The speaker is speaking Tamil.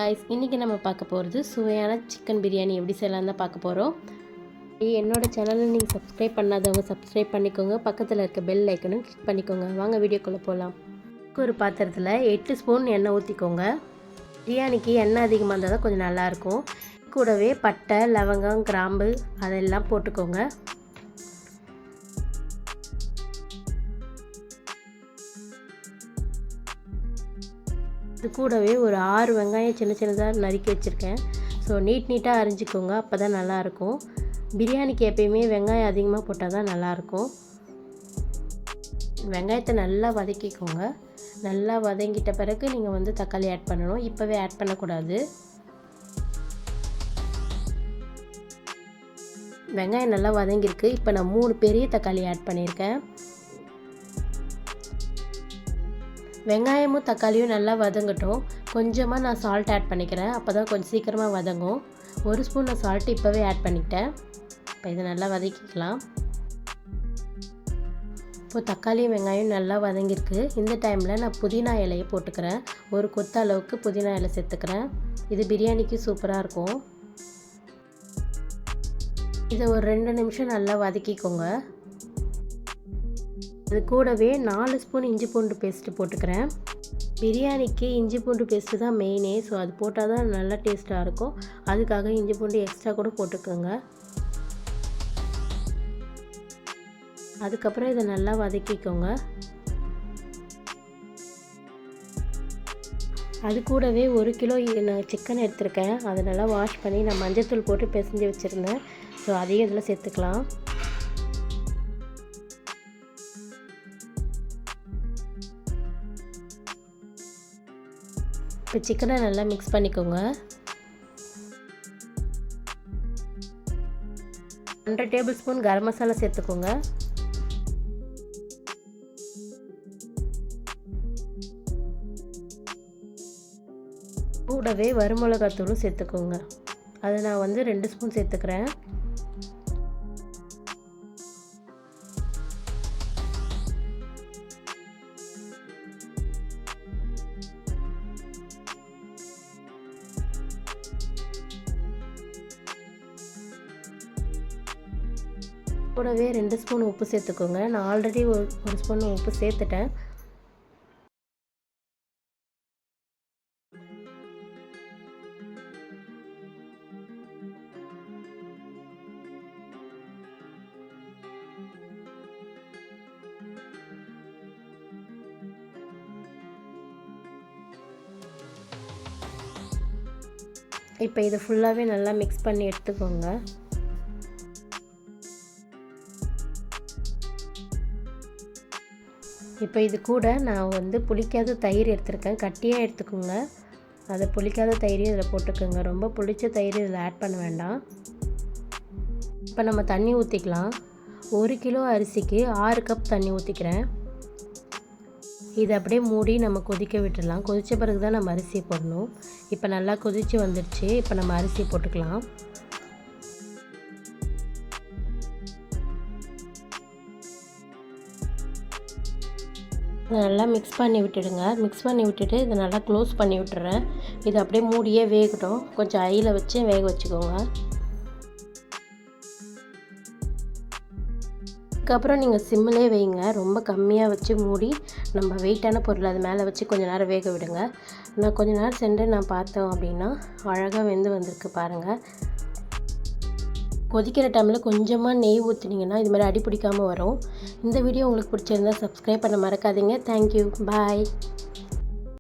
guys, இன்றைக்கி நம்ம பார்க்க போகிறது சுவையான சிக்கன் பிரியாணி எப்படி செய்யலாம் தான் பார்க்க போகிறோம். என்னோட சேனலை நீங்கள் சப்ஸ்கிரைப் பண்ணாதவங்க சப்ஸ்கிரைப் பண்ணிக்கோங்க, பக்கத்தில் இருக்க பெல் ஐக்கனும் கிளிக் பண்ணிக்கோங்க. வாங்க வீடியோக்குள்ளே போகலாம். ஒரு பாத்திரத்தில் 8 ஸ்பூன் எண்ணெய் ஊற்றிக்கோங்க. பிரியாணிக்கு எண்ணெய் அதிகமாக இருந்தால் தான் கொஞ்சம் நல்லாயிருக்கும். கூடவே பட்டை, லவங்கம், கிராம்பு அதெல்லாம் போட்டுக்கோங்க. இது கூடவே ஒரு 6 வெங்காயம் சின்ன சின்னதாக நறுக்கி வச்சுருக்கேன். ஸோ நீட்டாக அரிஞ்சிக்கோங்க, அப்போ தான் நல்லாயிருக்கும். பிரியாணிக்கு எப்பயுமே வெங்காயம் அதிகமாக போட்டால் தான் நல்லாயிருக்கும். வெங்காயத்தை நல்லா வதக்கிக்கோங்க. நல்லா வதங்கிட்ட பிறகு நீங்கள் தக்காளி ஆட் பண்ணணும். இப்போவே ஆட் பண்ணக்கூடாது. வெங்காயம் நல்லா வதங்கியிருக்கு. இப்போ நான் 3 பெரிய தக்காளி ஆட் பண்ணியிருக்கேன். வெங்காயமும் தக்காளியும் நல்லா வதங்கட்டும். கொஞ்சமாக நான் சால்ட் ஆட் பண்ணிக்கிறேன், அப்போ தான் கொஞ்சம் சீக்கிரமாக வதங்கும். 1 ஸ்பூன் நான் சால்ட்டு இப்போவே ஆட் பண்ணிக்கிட்டேன். இப்போ இதை நல்லா வதக்கிக்கலாம். இப்போது தக்காளியும் வெங்காயம் நல்லா வதங்கியிருக்கு. இந்த டைமில் நான் புதினா இலையை போட்டுக்கிறேன். ஒரு கொத்த அளவுக்கு புதினா இலை சேர்த்துக்கிறேன். இது பிரியாணிக்கு சூப்பராக இருக்கும். இதை ஒரு 2 நிமிஷம் நல்லா வதக்கிக்கோங்க. அது கூடவே 4 ஸ்பூன் இஞ்சி பூண்டு பேஸ்ட்டு போட்டுக்கிறேன். பிரியாணிக்கு இஞ்சி பூண்டு பேஸ்ட்டு தான் மெயினே. ஸோ அது போட்டால் தான் நல்லா டேஸ்ட்டாக இருக்கும். அதுக்காக இஞ்சி பூண்டு எக்ஸ்ட்ரா கூட போட்டுக்கோங்க. அதுக்கப்புறம் இதை நல்லா வதக்கிக்கோங்க. அது கூடவே 1 கிலோ நான் சிக்கன் எடுத்திருக்கேன். அதை நல்லா வாஷ் பண்ணி நான் மஞ்சத்தூள் போட்டு பிசைஞ்சு வச்சுருந்தேன். ஸோ அதையும் இதில் சேர்த்துக்கலாம். இப்போ சிக்கனை நல்லா மிக்ஸ் பண்ணிக்கோங்க. 1 டேபிள் ஸ்பூன் கரம் மசாலா சேர்த்துக்கோங்க. கூடவே வறுமிளகாத்தூளும் சேர்த்துக்கோங்க. அதை நான் 2 ஸ்பூன் சேர்த்துக்கிறேன். கூடவே 2 ஸ்பூன் உப்பு சேர்த்துக்கோங்க. நான் ஆல்ரெடி ஒரு ஸ்பூன் உப்பு சேர்த்துட்டேன். இப்போ இதை ஃபுல்லாகவே நல்லா மிக்ஸ் பண்ணி எடுத்துக்கோங்க. இப்போ இது கூட நான் புளிக்காத தயிர் எடுத்துருக்கேன். கட்டியாக எடுத்துக்கோங்க. அதை புளிக்காத தயிரையும் இதில் போட்டுக்கோங்க. ரொம்ப புளிச்ச தயிர் இதில் ஆட் பண்ண வேண்டாம். இப்போ நம்ம தண்ணி ஊற்றிக்கலாம். 1 கிலோ அரிசிக்கு 6 கப் தண்ணி ஊற்றிக்கிறேன். இதை அப்படியே மூடி நம்ம கொதிக்க விட்டுடலாம். கொதித்த பிறகு தான் நம்ம அரிசி போடணும். இப்போ நல்லா கொதித்து வந்துடுச்சு. இப்போ நம்ம அரிசி போட்டுக்கலாம். நல்லா மிக்ஸ் பண்ணி விட்டுடுங்க. மிக்ஸ் பண்ணி விட்டுட்டு இதை நல்லா க்ளோஸ் பண்ணி விட்டுறேன். இது அப்படியே மூடியே வேகட்டும். கொஞ்சம் ஹையில் வச்சு வேக வச்சுக்கோங்க. அதுக்கப்புறம் நீங்கள் சிம்மிலே வைங்க. ரொம்ப கம்மியாக வச்சு மூடி நம்ம வெயிட்டான பொருள் அது மேலே வச்சு கொஞ்சம் நேரம் வேக விடுங்க. நான் கொஞ்சம் நேரம் சென்று நான் பார்த்தோம் அப்படின்னா அழகாக வெந்து வந்திருக்கு பாருங்கள். கொதிக்கிற டைமில் கொஞ்சமாக நெய் ஊற்றினீங்கன்னா இது மாதிரி அடி பிடிக்காமல் வரும். இந்த வீடியோ உங்களுக்கு பிடிச்சிருந்தா சப்ஸ்கிரைப் பண்ண மறக்காதீங்க. தேங்க்யூ, பாய்.